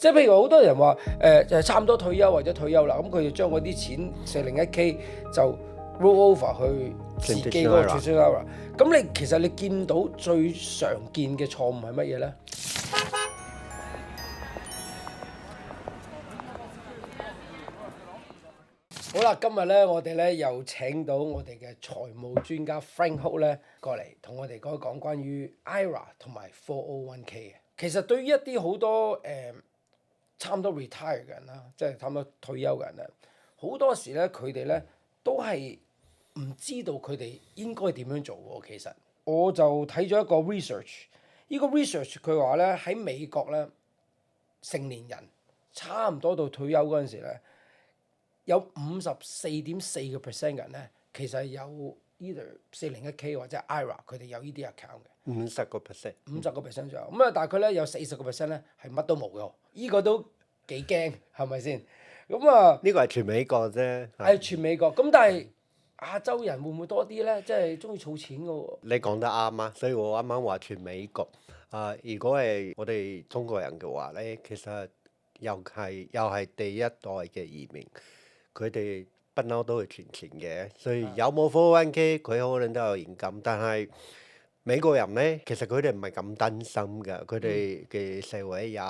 即係譬如好多人話就差唔多退休或者退休啦，咁佢就將嗰啲錢401k 就 roll over 去自己嗰個 transitional IRA。咁其實你見到最常見嘅錯誤係乜嘢咧？好啦，今日咧我哋咧又請到我哋嘅財務專家 Frank Ho 咧過嚟同我哋講一講關於 IRA 同埋 401k 嘅。其實對於一啲好多差唔多 retire 嘅人啦，即係差唔多退休嘅人咧，好多時咧佢哋咧都係唔知道佢哋應該點樣做喎。其實我就睇咗一個 research，呢個 research 佢話咧喺美國咧成年人差唔多到退休嗰陣時咧，有54.4%嘅人咧，其實有 either 401k 或者 IRA，佢哋有呢啲 account 嘅。50%， 50%左右。咁啊，大概咧有40%咧係乜都冇嘅。呢個都幾驚，係咪先？咁啊，呢個係全美國啫。係全美國。咁但係亞洲人會唔會多啲咧？即係中意儲錢嘅喎。你講得啱啊，所以我啱啱話全美國。如果係我哋中國人嘅話咧，其實又係第一代嘅移民，佢哋不嬲都係存錢嘅，所以有冇 401k 佢可能都有現金，但係美國人咧，其實佢哋唔係咁擔心㗎，佢哋嘅社會有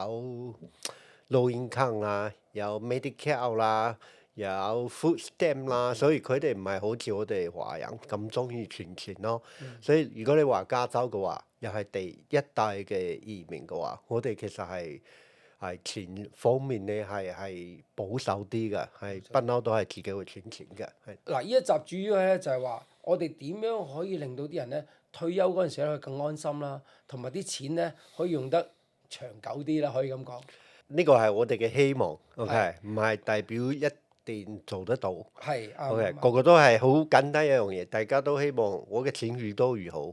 low income啦，有 Medicare 啦，有 food stamp 啦，所以佢哋唔係好似我哋華人咁中意存錢咯。所以如果你話加州嘅話，又係第一代嘅移民嘅話，我哋其實係錢方面咧係保守啲嘅，係不嬲都係自己會存錢嘅。嗱，呢一集主要咧就係話我哋點樣可以令到啲人咧退休嗰陣時咧更安心啦，同埋啲錢咧可以用得長久啲啦，可以咁講。呢個係我哋嘅希望，OK，唔係代表一定做得到。係，OK，個個都係好簡單一樣嘢，大家都希望我嘅錢越多越好，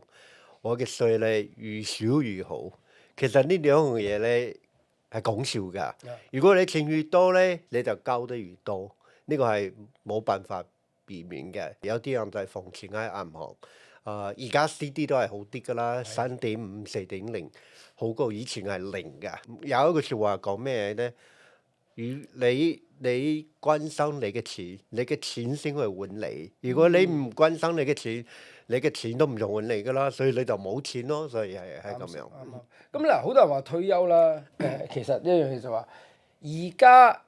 我嘅稅咧越少越好。其實呢兩樣嘢咧係講笑㗎。如果你錢越多咧，你就交得越多，呢個係冇辦法避免嘅。有啲人就係放錢喺銀行，而家 CD 都係好啲㗎啦，3.5、4.0，好過以前係0㗎。有一句説話講咩咧？你關心你嘅錢，你嘅錢先會揾你。如果你唔關心你嘅錢，你嘅錢都唔用揾你㗎啦，所以你就冇錢咯。所以係咁樣。咁嗱，好多人話退休啦，其實一樣嘢就話，而家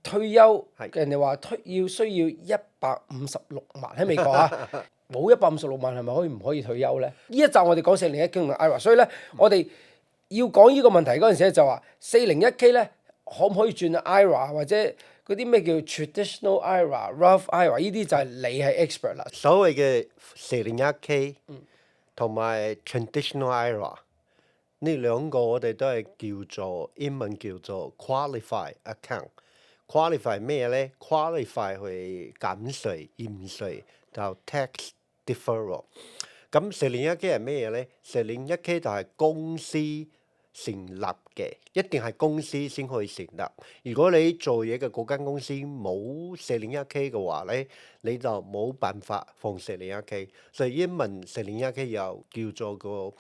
退休，人哋話需要156萬喺美國啊，冇156萬係咪唔可以退休咧？呢一集我哋講401k 同 IRA，所以咧我哋要講呢個問題嗰陣時咧就話401k 咧可唔可以轉 IRA 或者嗰啲咩叫 traditional IRA、Roth IRA 呢啲就係你係 expert 啦。所謂嘅401k 同埋 traditional IRA 呢兩個我哋都係叫做英文叫做 qualified account。qualify 咩咧 ？qualify 去減稅、驗稅就 tax deferral。咁401k係咩嘢咧？401k就係公司成立嘅，一定係公司先可以成立。如果你做嘢嘅嗰間公司冇401k嘅話咧，你就冇辦法放401k。所以英文401k又叫做個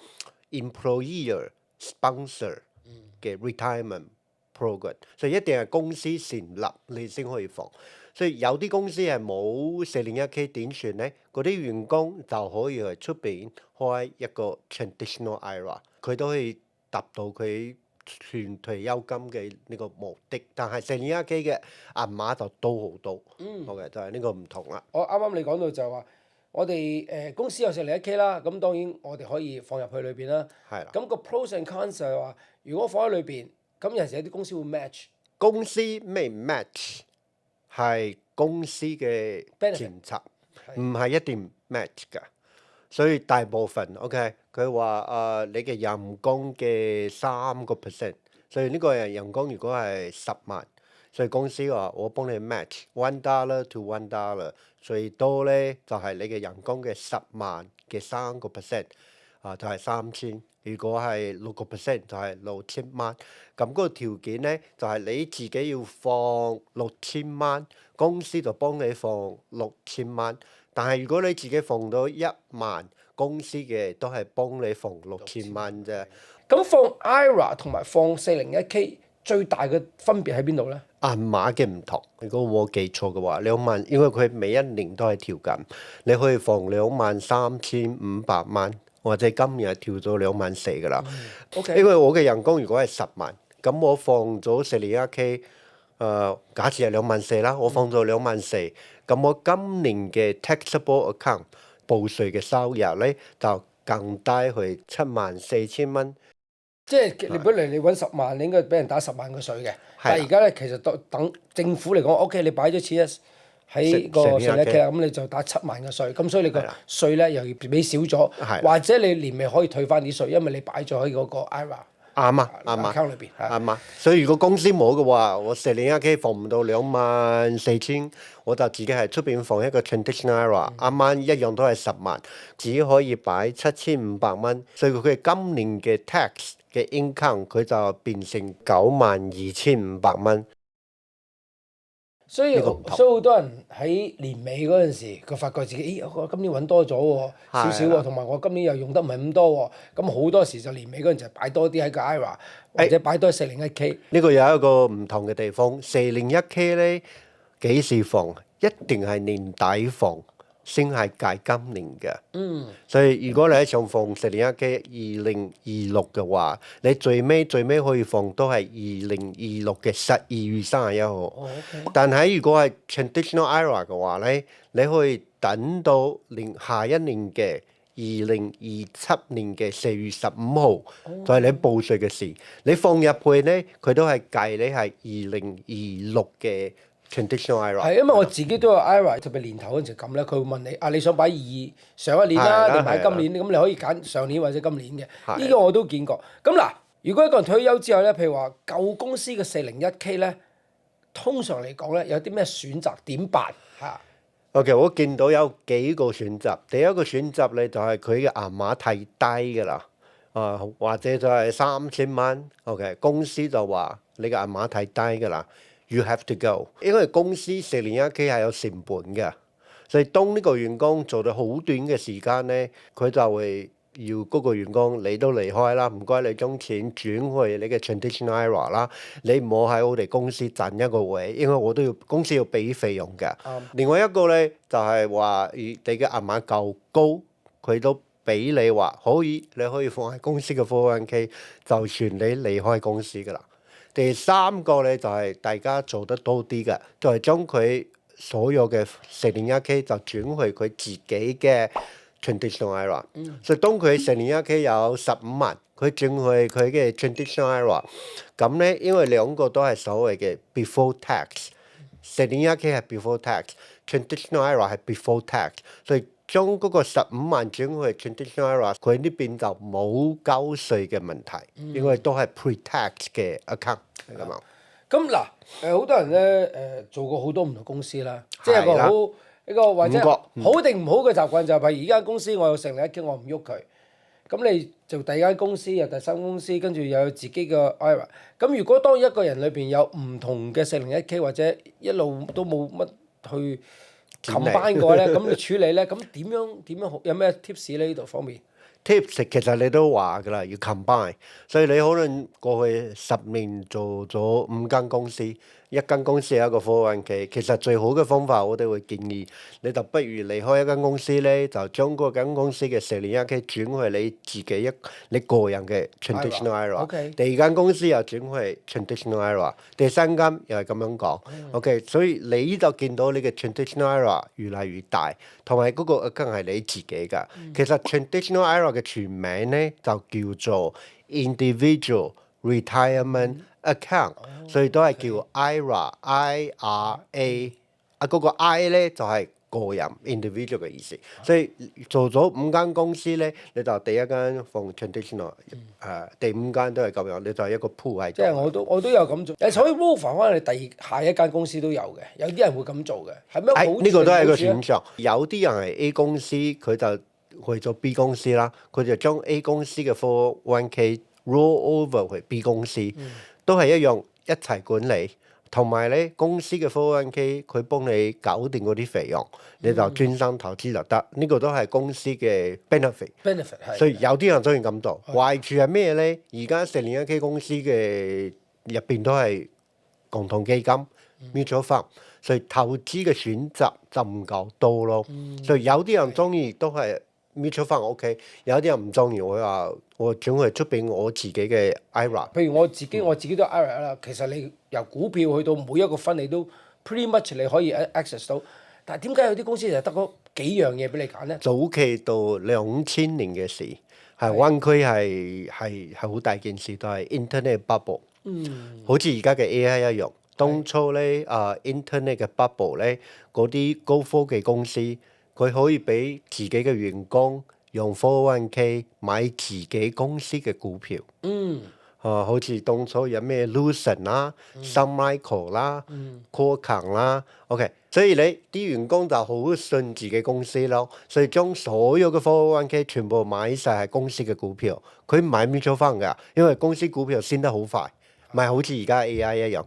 employer sponsor 嘅 retirement program， 所以一定係公司成立你先可以放。所以有啲公司係冇401k點算咧？嗰啲員工就可以去出邊開一個 traditional IRA， 佢都可以達到佢存退休金嘅呢個目的。但係401k嘅銀碼就多好多。OK，就係呢個唔同啦。我啱啱你講到就係話，我哋公司有401k啦，咁當然我哋可以放入去裏邊啦。係啦。咁個 pros and cons 就係話，如果放喺裏邊，咁有陣時有啲公司會 match。公司咩 match 係公司嘅政策，唔係一定 match 㗎。所以大部分 OK， 佢話你嘅人工嘅3%，所以呢個人工如果係10萬，所以公司話我幫你 match $1 to $1，最多咧就係你嘅人工嘅10萬嘅3%，就係3000。如果係6%就係6000蚊。咁嗰個條件咧就係你自己要放6000蚊，公司就幫你放6000蚊。但係如果你自己放到1萬，公司嘅都係幫你放6000蚊啫。咁放 IRA 同埋放401k 最大嘅分別喺邊度咧？銀碼嘅唔同，如果我記錯嘅話，2萬，因為佢每一年都係調緊，你可以放23,500蚊，或者今日調咗24000㗎啦。OK，因為我嘅人工如果係10萬，咁我放咗401k，假設係24000啦，我放咗24000，咁我今年嘅 taxable account 報稅嘅收入咧就更低去74000蚊。即係你本嚟你揾10萬，你應該俾人打10萬個稅嘅。但係而家咧，其實等政府嚟講，OK，你擺咗錢喺個稅率嘅，咁你就打7萬嘅稅。咁所以你個稅咧又要俾少咗，或者你年尾可以退翻啲稅，因為你擺咗喺嗰個 IRA 啱啊 account 裏邊。啱啊！所以如果公司冇嘅話，我401k放唔到24000，我就自己喺出邊放一個 traditional IRA，啱啱一樣都係10萬，只可以擺7500蚊，所以佢今年嘅 tax 嘅 income 佢就變成92500蚊。所以好多人喺年尾嗰陣時，佢發覺自己，咦，我今年揾多咗喎，少少喎，同埋我今年又用得唔係咁多喎，咁好多時就年尾嗰陣就擺多啲喺個 IRA，或者擺多401k。呢個有一個唔同嘅地方，401k 咧幾時放？一定係年底放，先係計今年嘅。所以如果你喺想放401k 2026嘅話，你最尾可以放都係2026嘅12月31號。但係如果係 traditional IRA 嘅話咧，你可以等到下一年嘅2027年嘅4月15號，就係你報稅嘅時，你放入去咧，佢都係計你係2026嘅 traditional IRA。係，因為我自己都有 IRA，特別年頭嗰陣時咁咧，佢會問你你想擺上一年啦，定擺今年？咁你可以揀上年或者今年嘅。呢個我都見過。咁嗱，如果一個人退休之後咧，譬如話舊公司嘅401k咧，通常嚟講咧，有啲咩選擇點辦嚇？OK，我見到有幾個選擇。第一個選擇咧就係佢嘅銀碼太低㗎啦，或者就係3000蚊。OK，公司就話你嘅銀碼太低㗎啦。You have to go， 因為公司401k係有成本嘅，所以當呢個員工做到好短嘅時間咧，佢就會要嗰個員工你都離開啦，唔該你將錢轉去你嘅 traditional IRA 啦，你唔好喺我哋公司賺一個位，因為我都要公司要俾費用嘅。另外一個咧就係話你嘅銀碼夠高，佢都俾你話你可以放喺公司嘅 401k， 就算你離開公司㗎啦。第三個咧就係大家做得多啲嘅，就係將佢所有嘅401k就轉去佢自己嘅 traditional IRA。所以當佢401k有15萬，佢轉去佢嘅 traditional IRA，咁咧因為兩個都係所謂嘅 before tax，401k 係 before tax，traditional IRA 係 before tax，所以將嗰個15萬轉去 traditional IRA，佢呢邊就冇交稅嘅問題，因為都係 pre-tax 嘅 account 係咁啊。咁嗱，好多人咧做過好多唔同公司啦，即係一個或者好定唔好嘅習慣就係，譬如而家公司我有401k，我唔喐佢，咁你做第二間公司又第三公司，跟住又有自己嘅 IRA。咁如果當一個人裏邊有唔同嘅401k，或者一路都冇乜去combine嘅話咧，咁你處理咧，咁點樣好？有咩 tips 咧？呢度方面 tips 其實你都話㗎啦，要 combine，所以你可能過去10年做咗5間公司，一間公司有一個 401k，其實最好嘅方法我哋會建議你就不如離開一間公司咧，就將嗰間公司嘅401k轉去你自己你個人嘅 traditional IRA。第二間公司又轉去 traditional IRA，第三間又係咁樣講。OK， 所以你就見到你嘅 traditional IRA 越嚟越大，同埋嗰個 account 係你自己㗎。其實 traditional IRA 嘅全名咧就叫做 individual retirement account，所以都係叫 IRA，IRA，嗰個 I 咧就係個人 individual 嘅意思。所以做咗5間公司咧，你就第一間放 traditional，第5間都係咁樣，你就係一個 pool 喺度。即係我都有咁做，所以 move 翻嚟下一間公司都有嘅，有啲人會咁做嘅，係咩好處？呢個都係一個選擇。有啲人係 A 公司，佢就去咗 B 公司啦，佢就將 A 公司嘅 401k roll over 去 B 公司。都係一樣一齊管理，同埋咧公司嘅 401k 佢幫你搞掂嗰啲費用，你就專心投資就得。呢個都係公司嘅 benefit。係。所以有啲人中意咁做。壞處係咩咧？而家401k公司嘅入邊都係共同基金、mutual fund，所以投資嘅選擇就唔夠多咯。所以有啲人中意都係 mutual fund OK，有啲人唔中意，我話我總係出俾我自己嘅 IRA。譬如我自己都 IRA 啦，其實你由股票去到每一個分，你都 pretty much 你可以 access 到。但係點解有啲公司就得嗰幾樣嘢俾你揀咧？早期到2000年嘅事，係灣區係好大件事，都係 Internet bubble。好似而家嘅 AI 一樣。當初咧Internet 嘅 bubble 咧，嗰啲高科技公司，佢可以俾自己嘅員工用 401k 買自己公司嘅股票。好似當初有咩 Lucent 啦、Sun Micro 啦、Qualcomm 啦，OK，所以你啲員工就好信自己公司咯，所以將所有嘅 401k 全部買晒係公司嘅股票，佢唔買 mutual fund 㗎，因為公司股票升得好快，唔係好似而家 AI 一樣。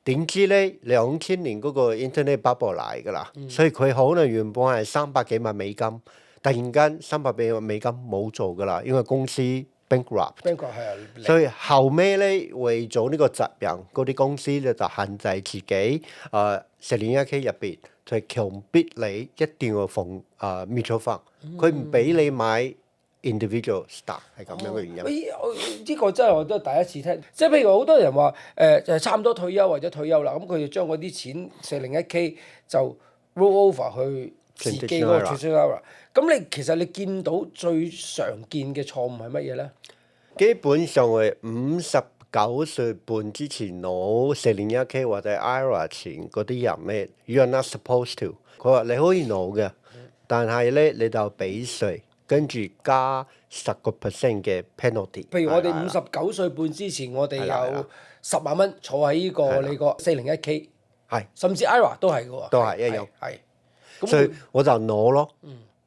點知咧2000年嗰個 Internet bubble 嚟㗎啦，所以佢可能原本係300幾萬美金，突然間300幾萬美金冇做㗎啦，因為公司bankrupt 係啊，所以後尾咧為咗呢個責任，嗰啲公司咧就限制自己401k 入邊，就係強迫你一定要放mutual fund，佢唔俾你買 individual stock，係咁樣嘅原因。呢個真係我都係第一次聽，即係譬如好多人話就係差唔多退休或者退休啦，咁佢就將嗰啲錢401k 就 roll over 去自己嗰個 traditional IRA。咁其實你見到最常見嘅錯誤係乜嘢咧？基本上係59歲半之前攞401k 或者 IRA 錢嗰啲人咧，you are not supposed to。佢話你可以攞嘅，但係咧你就俾稅，跟住加10% 嘅 penalty。譬如我哋59歲半之前，我哋有10萬蚊坐喺呢個你個401k，係甚至 IRA 都係嘅喎，都係一樣。係，所以我就攞咯。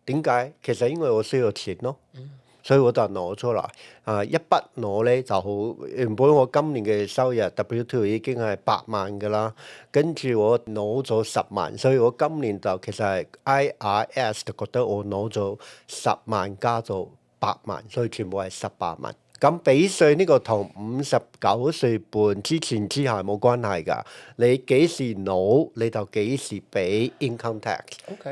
點解？其實因為我需要錢咯。所以我就攞出嚟。一筆攞咧就好，原本我今年嘅收入 W2 已經係8萬㗎啦，跟住我攞咗10萬，所以我今年就其實係 IRS 就覺得我攞咗10萬加咗8萬，所以全部係18萬。咁俾稅呢個同59歲半之前之後係冇關係㗎，你幾時攞你就幾時俾 income tax。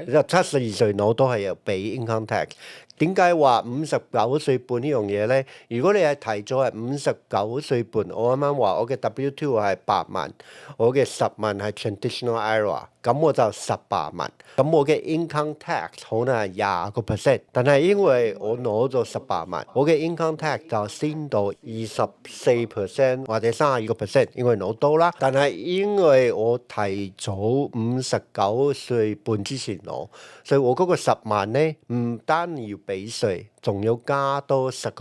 你就72歲攞都係要俾 income tax。點解話59歲半呢樣嘢咧？如果你係提早係59歲半，我啱啱話我嘅 W2 係8萬，我嘅10萬係 traditional IRA，咁我就18萬。咁我嘅 income tax 可能係20%，但係因為我攞咗18萬，我嘅 income tax 就升到24%或者32%，因為攞多啦。但係因為我提早59歲半之前攞，所以我嗰個10萬咧唔單要俾稅，仲要加多10%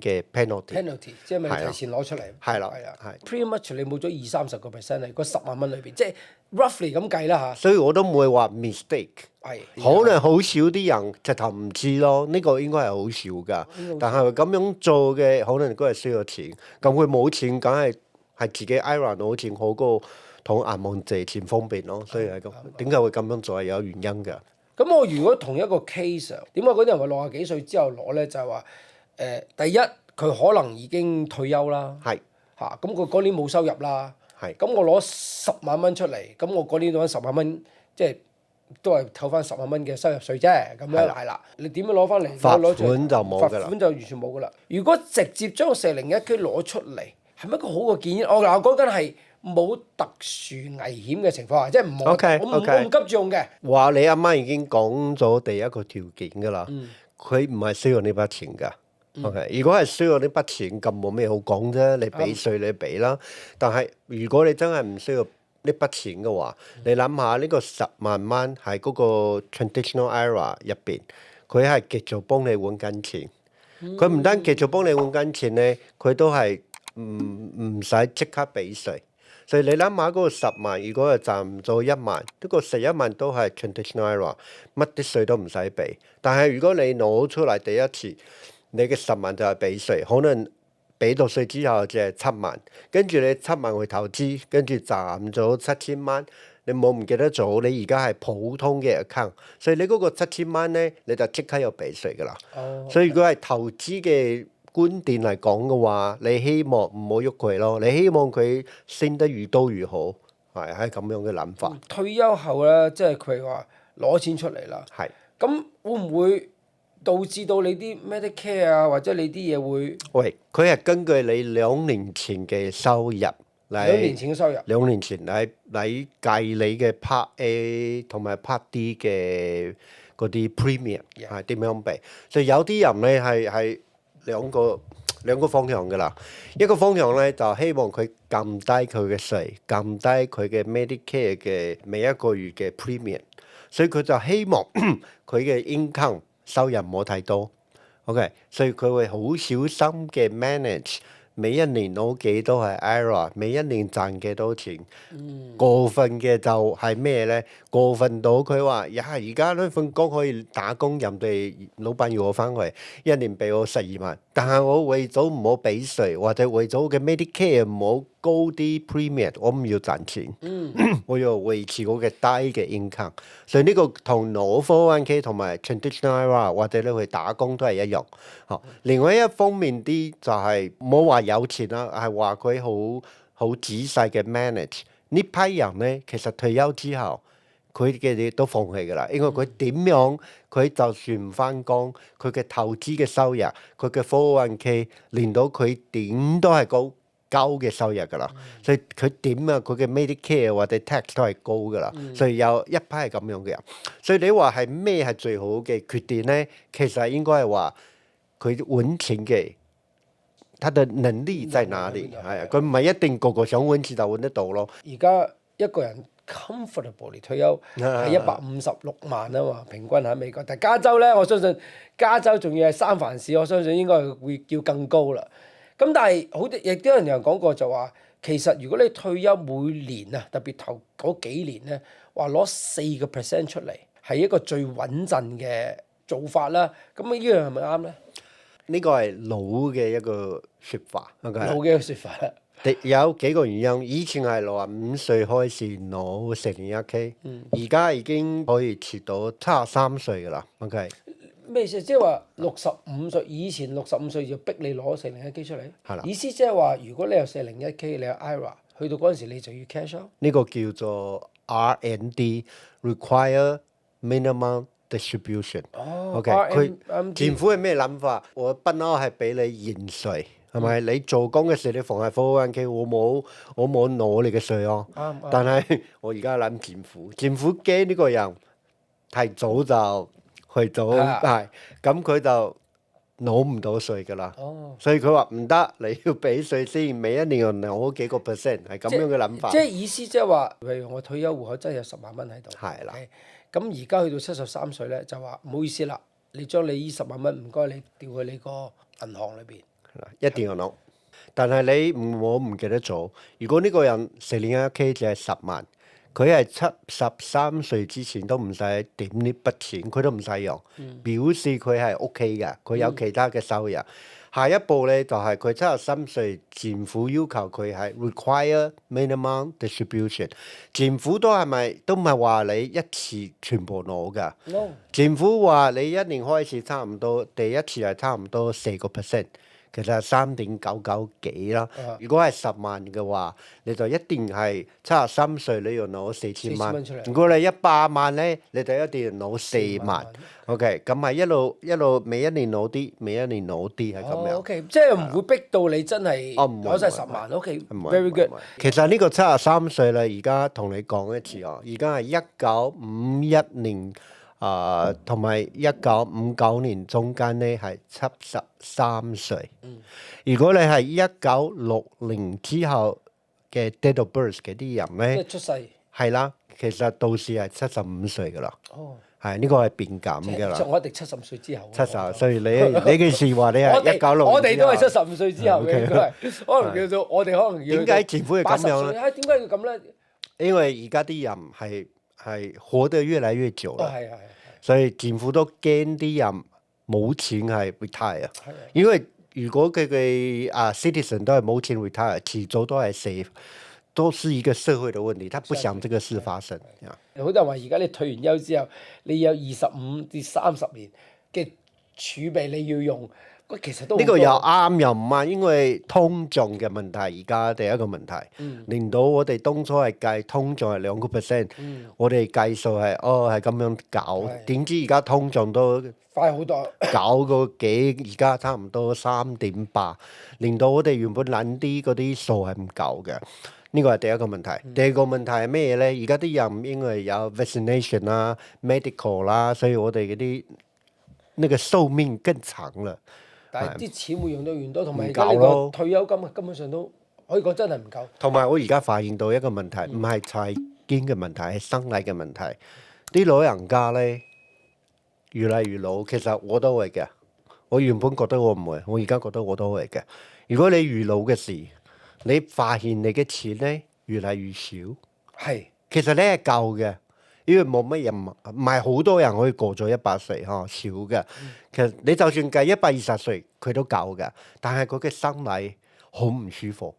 嘅 penalty。即係咪提前攞出嚟？係啦，係。Pretty much 你冇咗20-30%喺嗰10萬蚊裏邊，即係 roughly 咁計啦嚇。所以我都唔會話 mistake。可能好少啲人直頭唔知咯，呢個應該係好少㗎。但係咁樣做嘅可能都係需要錢，咁佢冇錢，梗係自己 IRA 攞錢好過同銀行借錢方便咯。所以係咁，點解會咁樣做係有原因㗎。咁我如果同一個 case，點解嗰啲人話60幾歲之後攞咧？就係話第一佢可能已經退休啦，係嚇，咁佢嗰年冇收入啦，係咁我攞10萬蚊出嚟，咁我嗰年攞10萬蚊，即係都係扣翻10萬蚊嘅收入稅啫，咁樣係啦。你點樣攞翻嚟？罰款就冇㗎啦。罰款就完全冇㗎啦。如果直接將401k攞出嚟，係咪一個好嘅建議？我講緊係冇特殊危險嘅情況下，即係唔好，我唔急住用嘅。話你阿媽已經講咗第一個條件㗎啦，佢唔係需要呢筆錢㗎。OK，如果係需要呢筆錢，咁冇咩好講啫。你俾稅你俾啦，但係如果你真係唔需要呢筆錢嘅話，你諗下呢個10萬蚊喺嗰個 traditional IRA 入邊，佢係繼續幫你揾緊錢。佢唔單繼續幫你揾緊錢咧，佢都係唔使即刻俾稅。所以你諗下嗰個10萬，如果係賺咗1萬，呢個11萬都係 traditional IRA，乜啲稅都唔使俾。但係如果你攞出嚟第一次，你嘅10萬就係俾稅，可能俾到稅之後就係7萬，跟住你7萬去投資，跟住賺咗7000蚊，你冇唔記得咗？你而家係普通嘅 account，所以你嗰個7000蚊咧，你就即刻要俾稅㗎啦。所以如果係投資嘅觀點嚟講嘅話，你希望唔好喐佢咯，你希望佢升得越多越好，係咁樣嘅諗法。退休後咧，即係佢話攞錢出嚟啦。係。咁會唔會導致到你啲 Medicare 啊，或者你啲嘢會喂，佢係根據你2年前嘅收入2嚟，年前嘅收入？ 2年前嚟計你嘅 Part A 同埋 Part D 嘅嗰啲 premium 係點樣俾？所以有啲人咧係兩個方向噶啦。一個方向咧就希望佢撳低佢嘅稅，撳低佢嘅 Medicare 嘅每一個月嘅 premium，所以佢就希望佢嘅 income 收入唔好太多。OK， 所以佢會好小心嘅 manage 每一年攞幾多係 IRA， 每一年賺幾多錢。過分嘅就係咩咧？過分到佢話而家呢份工可以打工，人哋老闆要我翻去，一年俾我12萬，但係我為咗唔好俾稅，或者為咗嘅 Medicare 唔好高啲 premium， 我唔要賺錢，我要維持我嘅低嘅 income。所以呢個同攞 401k 同埋 traditional IRA 或者你去打工都係一樣。另外一方面啲就係唔好話有錢啦，係話佢好仔細嘅 manage。呢批人咧，其實退休之後，佢嘅嘢都放棄㗎啦。因為佢點樣，佢就算唔翻工，佢嘅投資嘅收入，佢嘅 401k，連到佢點都係高嘅收入㗎啦。所以佢點啊，佢嘅 Medicare 或者 tax 都係高㗎啦。所以有一批係咁樣嘅人。所以你話係咩係最好嘅決定咧？其實應該係話佢揾錢嘅。他的能力在哪裡？係啊，佢唔係一定個個想揾錢就揾得到咯。而家一個人 comfortable 退休係156萬啊嘛，平均喺美國。但係加州咧，我相信加州仲要係三藩市，我相信應該會叫更高啦。咁但係好啲，亦都有人講過就話，其實如果你退休每年啊，特別頭嗰幾年咧，話攞4% 出嚟係一個最穩陣嘅做法啦。咁呢樣係咪啱咧？呢個係老嘅一個説法，老嘅一個説法啦。有幾個原因，以前係65歲開始攞401k，而家已經可以遲到73歲㗎啦。OK，咩意思？即係話65歲，以前65歲就逼你攞401k 出嚟。係啦。意思即係話，如果你有401k，你有 IRA，去到嗰陣時你就要 cash out。呢個叫做 R&D，require minimum distribution。OK，佢政府係咩諗法？我不嬲係俾你延稅，係咪？你做工嘅時你放喺 401k，我冇攞你嘅稅咯。但係我而家諗政府驚呢個人提早就去咗，係咁佢就攞唔到稅㗎啦。所以佢話唔得，你要俾稅先，每一年又攞幾個 percent，係咁樣嘅諗法。即係意思即係話，譬如我退休戶口真係有10萬蚊喺度。係啦。咁而家去到73歲咧，就話唔好意思啦，你將你呢10萬蚊唔該你調去你個銀行裏邊。一定要攞，但係我唔記得咗。如果呢個人401k只係10萬，佢係73歲之前都唔使點呢筆錢，佢都唔使用，表示佢係 OK 嘅，佢有其他嘅收入。下一步咧就係佢73歲，政府要求佢係 require minimum distribution。政府都唔係話你一次全部攞㗎。政府話你一年開始差唔多，第一次係差唔多4%。其實係3.99幾啦。如果係10萬嘅話，你就一定係73歲你要攞4000萬。如果你100萬咧，你就一定要攞4萬。OK，咁係一路每一年攞啲，每一年攞啲係咁樣。OK， 即係唔會逼到你真係攞晒10萬。OK，very good。其實呢個73歲啦，而家同你講一次啊，而家係1951年。同埋1959年中間咧係73歲。如果你係1960之後嘅 date of birth 嘅啲人咧，即係出世係啦，其實到時係75歲㗎啦。係呢個係變減㗎啦。我一定70歲之後。70，所以你嘅事話你係1960。我哋都係75歲之後嘅，應該係可能叫做我哋可能要。點解政府要咁樣咧？點解要咁咧？因為而家啲人係活得越來越久啦。係。所以政府都驚啲人冇錢係 retire，因為如果佢嘅citizen 都係冇錢 retire，遲早都係死，都是一個社會嘅問題，他不想這個事發生。好多人話而家你退完休之後，你有25至30年嘅儲備你要用，其實都呢個又好多啱又唔啱，因為通脹嘅問題，而家第一個問題，令到我哋當初係計通脹係2%，我哋計數係咁樣搞，係點知而家通脹都快好多。搞個幾，而家差唔多3.8，令到我哋原本諗啲嗰啲數係唔夠嘅。呢個係第一個問題。第二個問題係咩咧？而家啲人因為有 vaccination 啦、medical 啦，所以我哋嗰啲呢個壽命更長啦。但係啲錢會用到越多，同埋而唔家呢個夠咯退休金啊，根本上都可以講真係唔夠。同埋我而家發現到一個問題，唔係財經嘅問題，係生理嘅問題。啲老人家咧越嚟越老，其實我都會嘅。我原本覺得我唔會，我而家覺得我都會嘅。如果你越老嘅時，你發現你嘅錢咧越嚟越少，係其實咧係夠嘅，因為冇乜人，唔係好多人可以過咗100歲呵，少嘅。其實你就算計120歲，佢都夠嘅，但係佢嘅生理好唔舒服，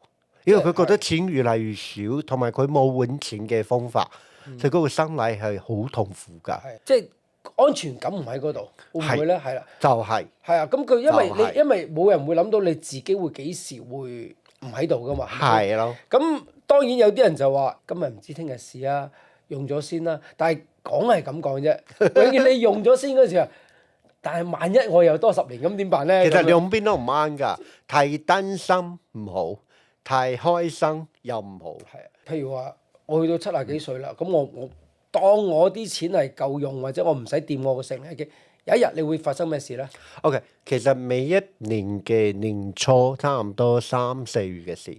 因為佢覺得錢越嚟越少，同埋佢冇揾錢嘅方法，所以嗰個生理係好痛苦㗎。係，即係安全感唔喺嗰度，會唔會咧？係啦，就係係啊。咁佢因為就係因為冇人會諗到你自己會幾時會唔喺度噶嘛。係咯，咁當然有啲人就話今日唔知聽日事啊，用咗先啦。但係講係咁講啫，永遠你用咗先嗰時候，但係萬一我又多10年咁點辦咧？其實咁樣兩邊都唔啱㗎，太擔心唔好，太開心又唔好。係啊，譬如話我去到70幾歲啦，咁我當我啲錢係夠用，或者我唔使掂我個成年嘅，有一日你會發生咩事咧？ OK，其實每一年嘅年初差唔多3、4月嘅時，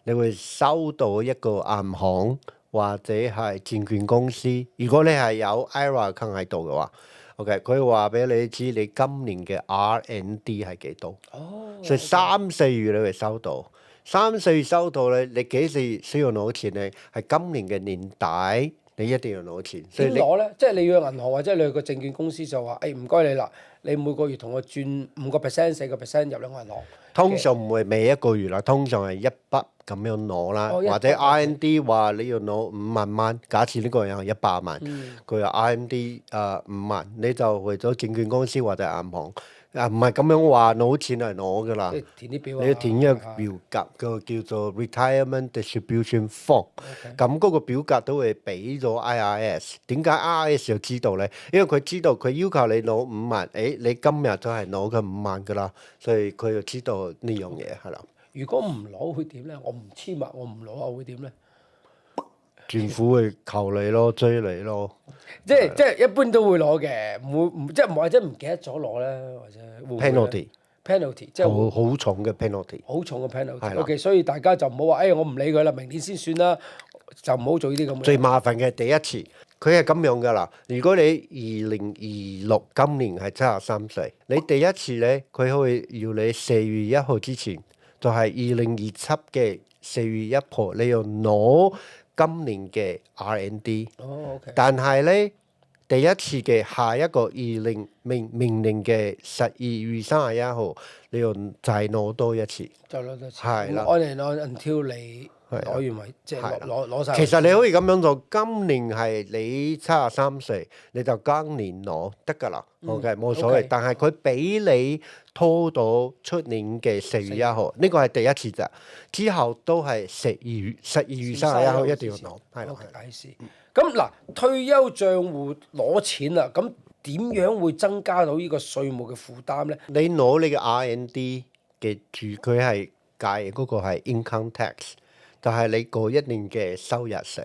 你會收到一個銀行或者係證券公司，如果你係有 IRA account 喺度嘅話，OK，佢話俾你知你今年嘅 R&D 係幾多。哦，所以3、4月你會收到，3、4月收到咧，你幾時需要攞錢咧？係今年嘅年底，你一定要攞錢。所以你點攞咧？即係你要去銀行或者你去個證券公司就話：誒唔該你啦，你每個月同我轉5%、4%入兩個銀行。通常唔會每一個月啦，通常係一筆咁樣攞啦，哦一筆或者 R&D 話你要攞5萬蚊，假設呢個人係100萬，佢話 R&D 5萬，你就去咗證券公司或者銀行，唔係咁樣話攞錢係攞噶啦即，係填啲表啊。你要填一個表格，個叫做 Retirement Distribution Form，咁嗰個表格都會俾咗 IRS。點解 IRS 要知道咧？因為佢知道佢要求你攞5萬，誒你今日就係攞佢5萬噶啦，所以佢就知道呢樣嘢係啦。如果唔攞會點咧？我唔簽啊，我唔攞啊，會點咧？政府會求你咯，追你咯。即係一般都會攞嘅，即係或者唔記得咗攞咧，或者會唔會咧 penalty 即係好重嘅 penalty。好重嘅係 penalty。啦 OK，所以大家就唔好話，誒我唔理佢啦，明年先算啦，就唔好做呢啲咁嘅。最麻煩嘅係第一次，佢係咁樣噶啦。如果你2026今年係73歲，你第一次咧，佢會要你4月1號之前，就係2027嘅4月1號，你要攞今年嘅 R&D。哦，OK。但係咧，第一次嘅下一個明年嘅12月31號，你要再攞多一次。就攞多次。係啦按嚟按 until 你攞完為，即係係啦攞曬。其實你可以咁樣做，今年係你73歲，你就今年攞得㗎啦。OK，冇所謂。 OK 但係佢俾你拖到出年嘅4月1號，呢個係第一次咋。之後都係12月31號一定要攞。係啦 OK，I see。咁嗱，退休賬戶攞錢啦，咁點樣會增加到呢個稅務嘅負擔咧？你攞你嘅 R&D 嘅住，佢係計嗰個係 income tax，就係你嗰一年嘅收入稅。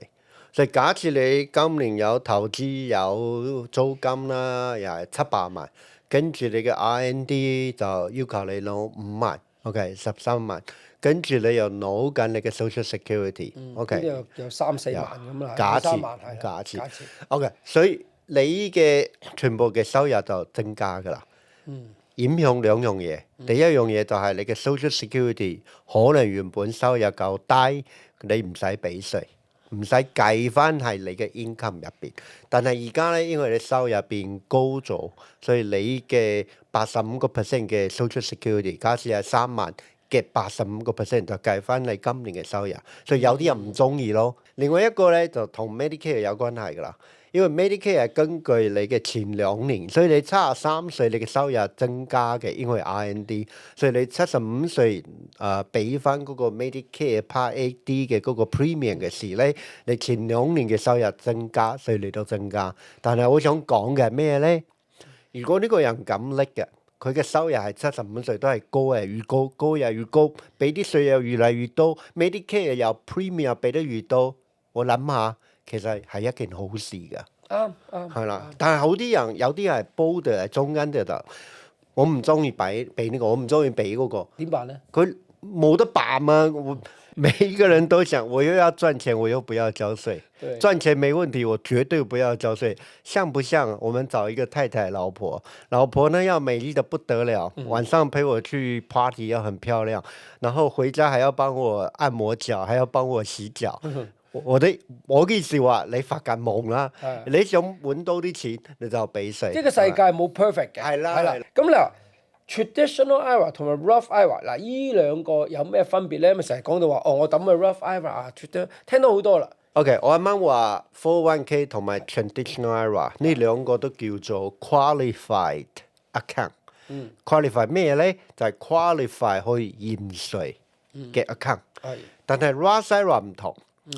所以假設你今年有投資有租金啦，又係700萬，跟住你嘅 R&D 就要求你攞5萬，OK 13萬，跟住你又攞緊你嘅 social security，OK，呢度有3-4萬咁啦，假設2-3萬係啦假設假設。 OK，所以你嘅全部嘅收入就增加㗎啦。影響兩樣嘢，第一樣嘢就係你嘅 social security 可能原本收入夠低，你唔使俾稅，唔使計翻係你嘅 income 入邊。但係而家咧，因為你收入變高咗，所以你嘅85% 嘅 social security，假設係3萬嘅85% 就計翻你今年嘅收入，所以有啲人唔中意咯。另外一個咧就同 Medicare 有關係㗎啦。因為 Medicare 係根據你嘅前2年，所以你73歲你嘅收入增加嘅，因為 R&D， 所以你75歲俾翻嗰個 Medicare Part A、D 嘅嗰個 premium 嘅時咧，你前2年嘅收入增加，所以你都增加。但係我想講嘅係咩咧？如果呢個人咁叻嘅，佢嘅收入係75歲都係高嘅，越高高又越高，俾啲稅又越嚟越多 ，Medicare 又 premium 又俾得越多，我諗下。其實係一件好事㗎，啱係啦。但係好啲人有啲係border喺中間就我唔中意俾呢個，我唔中意俾嗰個。點辦咧？佢冇得辦啊！每一個人都想，我又要賺錢，我又不要交稅。賺錢沒問題，我絕對不要交稅。像不像我們找一個太太老婆？老婆呢要美麗的不得了，晚上陪我去 party 要很漂亮，然後回家還要幫我按摩腳，還要幫我洗腳。我嘅事話你發緊夢啦，你想揾多啲錢你就俾稅。即係個世界冇 perfect 嘅。係啦。咁嗱 traditional IRA 同埋 Roth IRA 嗱，依兩個有咩分別咧？咪成日講到話我抌去 Roth IRA 啊，聽到好多啦。OK， 我啱啱話 401k 同埋 traditional IRA 呢兩個都叫做 qualified account。qualify 咩咧？就係 qualify 可以驗稅嘅 account。但係 Roth IRA 唔同。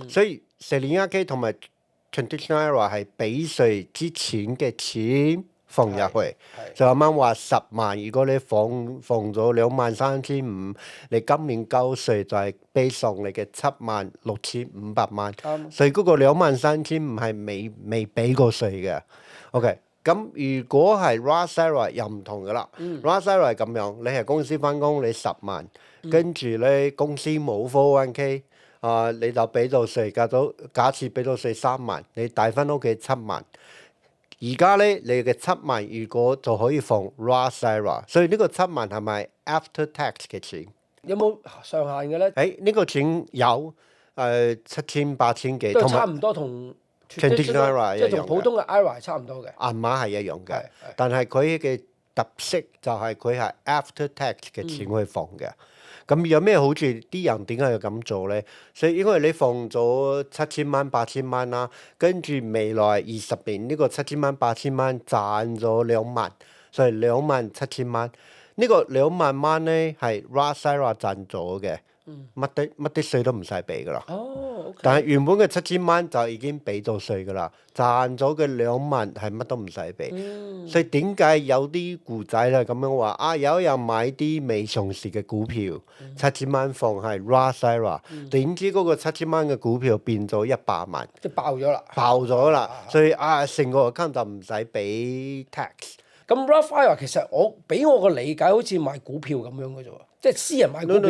所以401k 同埋 traditional IRA 係俾稅之前嘅錢放入去，就啱啱話10萬，如果你放咗23,500，你今年交稅就係俾上你嘅76,500萬，所以嗰個23,500係未俾過稅嘅。OK， 咁如果係 Roth IRA 又唔同噶啦，Roth IRA 係咁樣，你係公司翻工你10萬，跟住咧公司冇 401k。你就俾到稅，假設俾到稅3萬，你帶翻屋企7萬。而家咧，你嘅7萬如果就可以放 Roth IRA， 所以呢個7萬係咪 after tax 嘅錢？有冇上限嘅咧？呢個錢有7,000、8,000幾，都差唔多同 traditional IRA 即係同普通嘅 IRA 差唔多嘅。銀碼係一樣嘅，但係佢嘅特色就係佢係 after tax 嘅錢可以放嘅。咁有咩好處？啲人點解要咁做咧？所以因為你放咗7,000蚊、8,000蚊啦，跟住未來20年呢個7,000蚊、8,000蚊賺咗2萬，所以27,000蚊。呢個2萬蚊咧係 Roth IRA 賺咗嘅，乜啲稅都唔使俾噶啦。但係原本嘅7,000蚊就已經俾咗稅噶啦，賺咗嘅2萬係乜都唔使俾。所以點解有啲故仔咧咁樣話有人買啲未上市嘅股票，7,000蚊放係 Roth IRA，點知嗰個7,000蚊嘅股票變咗100萬，即係爆咗啦。爆咗啦，所以成個 account 就唔使俾 tax。咁 Roth IRA 其實俾我個理解好似買股票咁樣嘅啫喎，即係私人買股票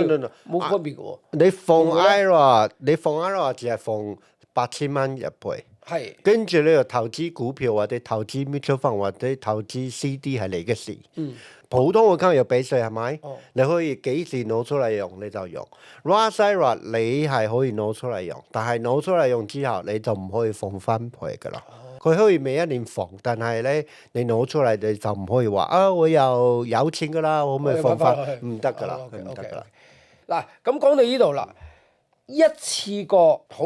冇分別嘅喎。你放 IRA 只係放8,000蚊入去，跟住你又投資股票或者投資 mutual fund 或者投資 CD 係你嘅事。普通 account 又俾稅係咪？你可以幾時攞出嚟用你就用。Roth IRA 你係可以攞出嚟用，但係攞出嚟用之後你就唔可以放翻去㗎啦。佢可以每一年放，但係咧你攞出嚟你就唔可以話我又有錢㗎啦，我可唔可以放翻？唔得㗎啦，唔得㗎啦。嗱，咁講到呢度啦，一次過好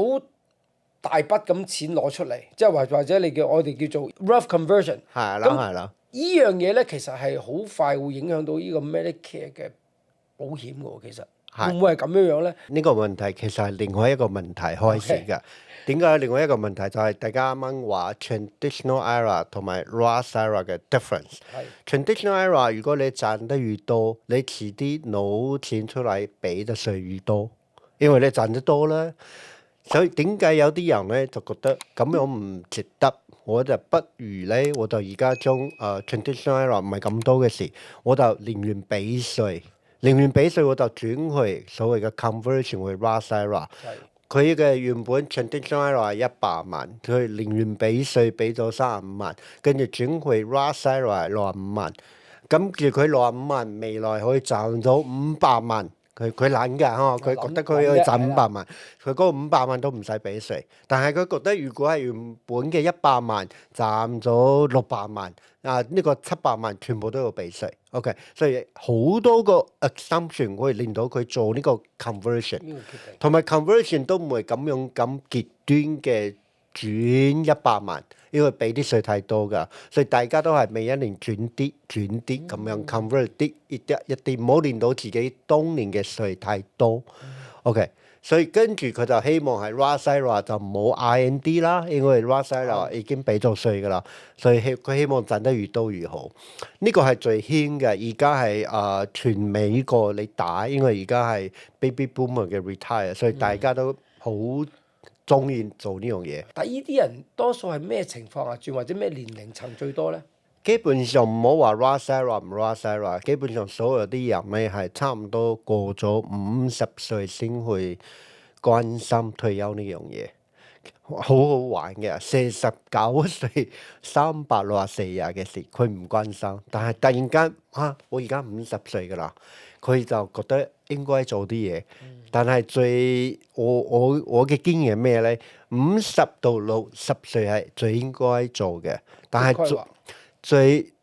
大筆咁錢攞出嚟，即係或者我哋叫做 rough conversion。係啦。依樣嘢咧，其實係好快會影響到呢個 Medicare 嘅保險嘅喎，其實會唔會係咁樣咧？呢個問題其實係另外一個問題開始㗎。點解另外一個問題就係大家啱啱話 traditional IRA 同埋 Roth IRA 嘅 difference。traditional IRA 如果你賺得越多，你遲啲攞錢出嚟俾嘅稅越多，因為你賺得多啦。所以點解有啲人咧就覺得咁樣唔值得？我就不如咧，我就而家將traditional IRA 唔係咁多嘅事，我就寧願俾稅，我就轉去所謂嘅 conversion 去 Roth IRA。佢嘅原本 traditional IRA 係100萬，佢寧願俾稅俾咗35萬，跟住轉去 Roth IRA 65萬，跟住佢65萬未來可以賺到500萬。佢諗㗎，佢覺得佢可以賺500萬，佢嗰個500萬都唔使俾稅。但係佢覺得如果係原本嘅100萬賺咗600萬，呢個700萬全部都要俾稅。OK， 所以好多個 assumption 可以令到佢做呢個 conversion，同埋 conversion 都唔係咁樣咁極端嘅轉100萬，因為俾啲稅太多㗎，所以大家都係每一年轉啲咁樣 convert 啲一啲，唔好令到自己當年嘅稅太多。OK。所以跟住佢就希望係 Roth IRA 就冇 IND 啦，因為 Roth IRA 已經俾咗稅㗎啦，所以佢希望賺得越多越好。呢個係最興嘅，而家係全美國你打，因為而家係 baby boomer 嘅 retire，所以大家都好中意做呢樣嘢。但係呢啲人多數係咩情況下轉，或者咩年齡層最多咧？基本上唔好話 Roth IRA 唔 Roth IRA，基本上所有啲人咧係差唔多過咗50歲先去關心退休呢樣嘢，好好玩嘅。49歲364日嘅事，佢唔關心，但係突然間我而家50歲㗎啦，佢就覺得應該做啲嘢。但係我嘅經驗係咩咧？50到60歲係最應該做嘅，但係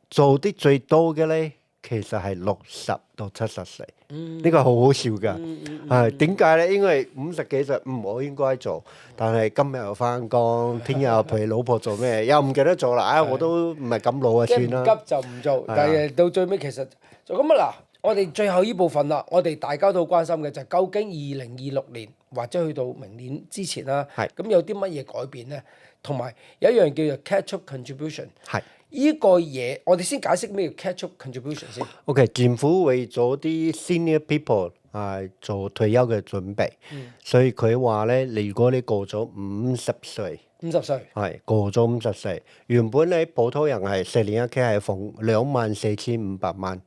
做啲最多嘅咧，其實係60到70歲。呢個好好笑㗎。係點解咧？因為50幾歲我應該做，但係今日又翻工，聽日又陪老婆做咩，又唔記得做啦。我都唔係咁老啊，算啦。急就唔做，但係到最尾其實就咁啊嗱。我哋最後呢部分啦，我哋大家都好關心嘅就係究竟2026年或者去到明年之前啦，咁有啲乜嘢改變咧？同埋有一樣叫做 catch-up contribution。呢個嘢我哋先解釋咩叫 catch-up contribution 先。OK， 政府為咗啲 senior people 做退休嘅準備，所以佢話咧，如果你過咗50歲係過咗50歲，原本咧普通人係4年一期係放24,500蚊。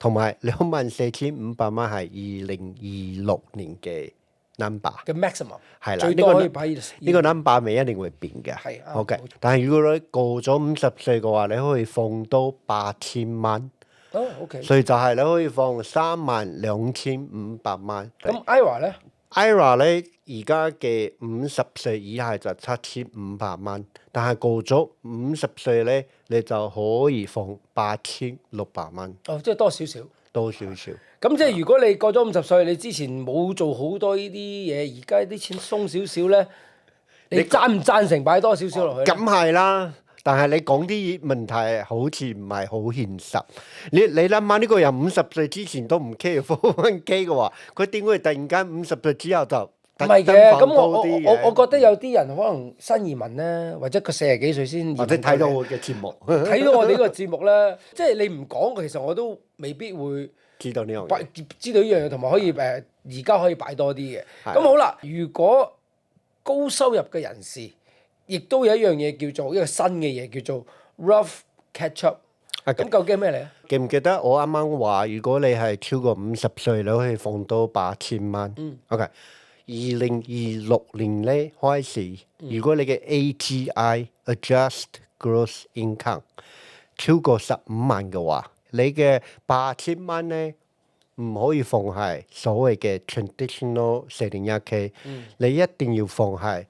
同埋24,500蚊係2026年嘅 number 嘅 maximum 係啦，最多可以擺呢個 number 咪一定會變嘅。係OK，但係如果你過咗50歲嘅話，你可以放多8000蚊。OK。所以就係你可以放32,500蚊。咁 IRA 咧？IRA 咧而家嘅50歲以下就7,500蚊，但係過咗50歲咧，你就可以放8,600蚊。即係多少少。多少少。咁即係如果你過咗50歲，你之前冇做好多呢啲嘢，而家啲錢鬆少少咧，你贊唔贊成擺多少少落去？咁係啦。但係你講啲問題好似唔係好現實。你諗下呢個人50歲之前都唔 care 401k 嘅話，佢點會突然間50歲之後就唔係嘅？咁我覺得有啲人可能新移民咧，或者佢40幾歲先，或者睇到我嘅節目，睇到我哋呢個節目咧，即係你唔講，其實我都未必會知道呢樣嘢，知道呢樣嘢，同埋可以而家可以擺多啲嘅。咁好啦，如果高收入嘅人士，亦都有一樣嘢叫做一個新嘅嘢，叫做 Roth catch-up。咁究竟係咩嚟啊？記唔記得我啱啱話，如果你係超過50歲，你可以放多8000蚊。OK， 2026年咧開始，如果你嘅 AGI Adjust Gross Income 超過15萬嘅話，你嘅8000蚊咧唔可以放係所謂嘅 traditional 401k，你一定要放係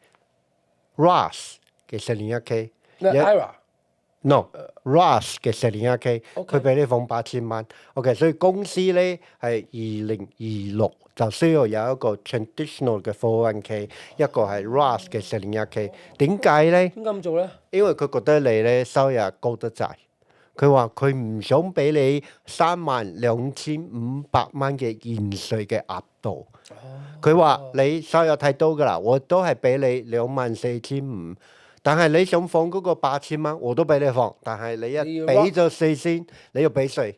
Roth 嘅401k， IRA，Roth 嘅401k， 佢俾你放8000蚊。OK， 所以公司咧係2026就需要有一個 traditional 嘅 401k， 一個係 Roth 嘅401k。點解咧？點解咁做咧？因為佢覺得你咧收入高得滯，佢話佢唔想俾你32,500蚊嘅現稅嘅額度。佢話你收入太多㗎啦，我都係俾你24,500，但係你想放嗰個8000蚊，我都俾你放，但係你一俾咗稅先，你要俾稅。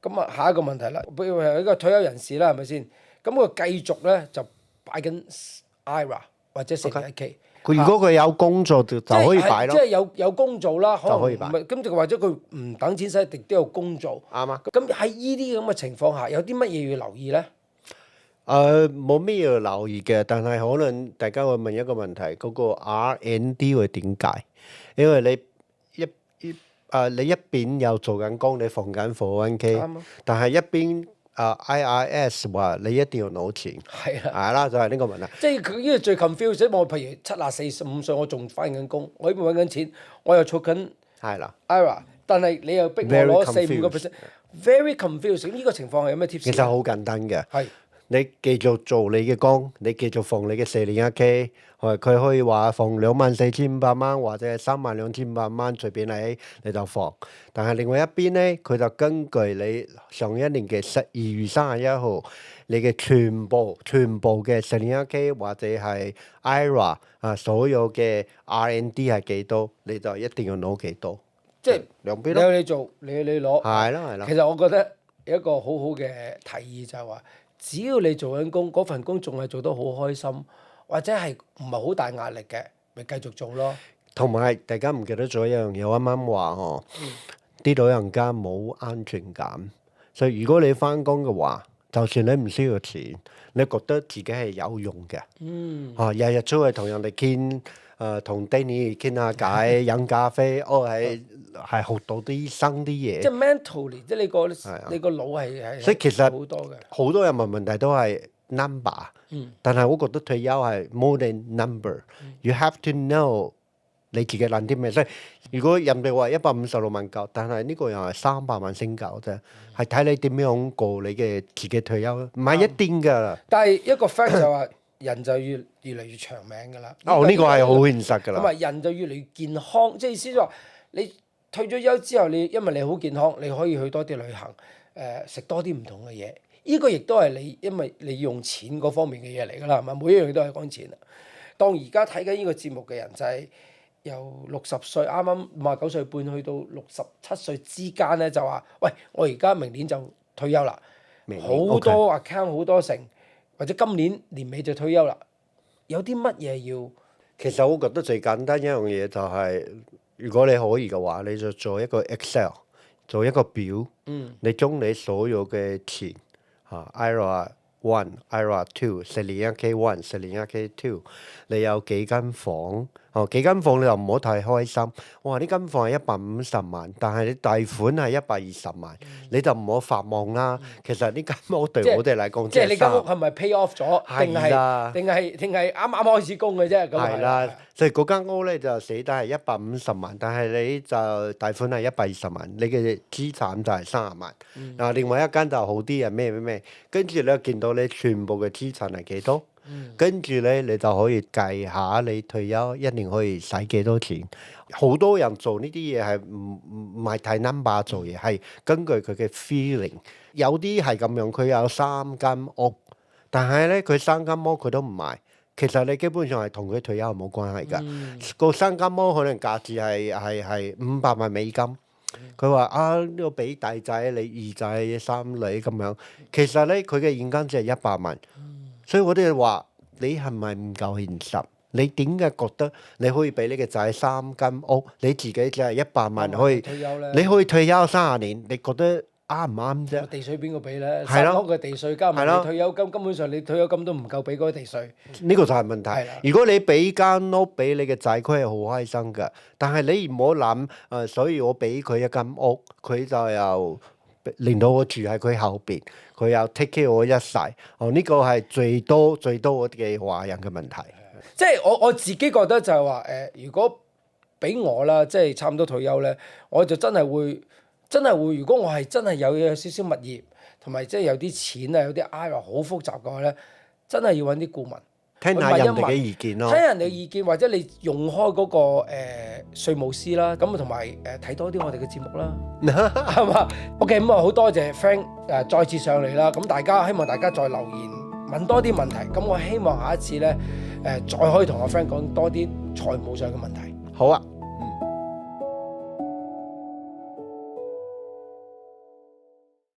咁啊，下一個問題啦，譬如係一個退休人士啦，係咪先？咁佢繼續咧就擺緊 IRA 或者401k。佢如果佢有工做就可以擺咯。即係有工做啦，可能就可以擺。咁就或者佢唔等錢使，亦都有工做。啱啊。咁喺呢啲咁嘅情況下，有啲乜嘢要留意咧？冇咩要留意嘅，但係可能大家會問一個問題，嗰個 R&D 會點解？因為你一邊有做緊工，你放緊 401k， 但係一邊IRS 話你一定要攞錢。係啦，就係呢個問題。即係佢呢個最 confuse，我譬如74、75歲，我仲翻緊工，我呢邊揾緊錢，我又儲緊 IRA，但係你又逼我攞4-5%，very confusing。呢個情況係有咩 tips？其實好簡單嘅。你繼續做你嘅工，你繼續放你嘅401k，佢可以話放24,500蚊或者係32,500蚊，隨便你就放。但係另外一邊咧，佢就根據你上一年嘅12月31號，你嘅全部嘅401k或者係 IRA 所有嘅 R&D 係幾多，你就一定要攞幾多。即係兩邊咯。你有你做，你攞。係咯。其實我覺得有一個好好嘅提議就係話，只要你做緊工，嗰份工仲係做得好開心，或者係唔係好大壓力嘅，咪繼續做咯。同埋大家唔記得咗一樣嘢，我啱啱話啲老人家冇安全感，所以如果你翻工嘅話，就算你唔需要錢，你覺得自己係有用嘅。日日出去同人哋傾，同 Danny 傾下偈，飲咖啡，係學到啲新啲嘢。即係 mentally，即係你個腦係所以其實好多嘅。好多人問題都係 number，但係我覺得退休係 more than number。You have to know 你自己諗啲咩。所以如果人哋話156萬夠，但係呢個又係300萬先夠啫，係睇你點樣過你嘅自己退休，唔係一定㗎。但係一個 fact 就話人就越嚟越長命㗎啦。呢個係好現實㗎啦。咁啊，人就越嚟越健康，即係意思就話你退咗休之後，因為你好健康，你可以去多啲旅行，食多啲唔同嘅嘢。呢個亦都係你因為你用錢嗰方面嘅嘢嚟㗎啦，係嘛？每一樣嘢都係講錢啊。當而家睇緊呢個節目嘅人就係由60歲啱啱59歲半去到67歲之間咧，就話：喂，我而家明年就退休啦，好多 account 好多成，或者今年年尾就退休啦。有啲乜嘢要？其實我覺得最簡單一樣嘢就係，如果你可以嘅話，你就做一個 Excel， 做一個表，你將你所有嘅錢IRA 1、IRA 2、401k 1、401k 2，你有幾間房？幾間房你又唔好太開心。我話呢間房係150萬，但係你貸款係120萬，你就唔好發夢啦。其實呢間屋對我哋嚟講，即係你間屋係咪 pay off 咗？定係啱啱開始供嘅啫？係啦，所以嗰間屋咧就寫得係150萬，但係你就貸款係120萬，你嘅資產就係30萬。另外一間就好啲啊，咩，跟住咧見到你全部嘅資產係幾多？跟住咧，你就可以計下你退休一年可以使幾多錢。好多人做呢啲嘢係唔係睇 number 做嘢，係根據佢嘅 feeling。有啲係咁樣，佢有3間屋，但係咧佢3間屋佢都唔賣。其實你基本上係同佢退休冇關係㗎。個3間屋可能價值係500萬美金。佢話呢個俾大仔你二仔三女咁樣，其實咧佢嘅現金只係100萬。所以我哋話你係咪唔夠現實？你點解覺得你可以俾你嘅仔3間屋，你自己只係100萬可以退休咧？你可以退休30年，你覺得啱唔啱啫？地稅邊個俾咧？3屋嘅地稅加埋你退休金，根本上你退休金都唔夠俾嗰個地稅。呢個就係問題。如果你俾間屋俾你嘅仔，佢係好開心㗎。但係你唔好諗所以我俾佢一間屋，佢就又令到我住喺佢後邊，佢又 take care 我一世。呢個係最多我哋嘅華人嘅問題。即係我自己覺得就係話如果俾我啦，即係差唔多退休咧，我就真係會。如果我係真係有少少物業，同埋即係有啲錢啊，有啲 IRA 好複雜嘅話咧，真係要揾啲顧問聽下人哋嘅意見咯。聽人哋嘅意見，或者你用開嗰個稅務師啦，咁同埋睇多啲我哋嘅節目啦，係嘛？OK，咁啊好多謝 Frank 再次上嚟啦。咁希望大家再留言問多啲問題。咁我希望下一次咧再可以同阿 Frank 講多啲財務上嘅問題。好啊。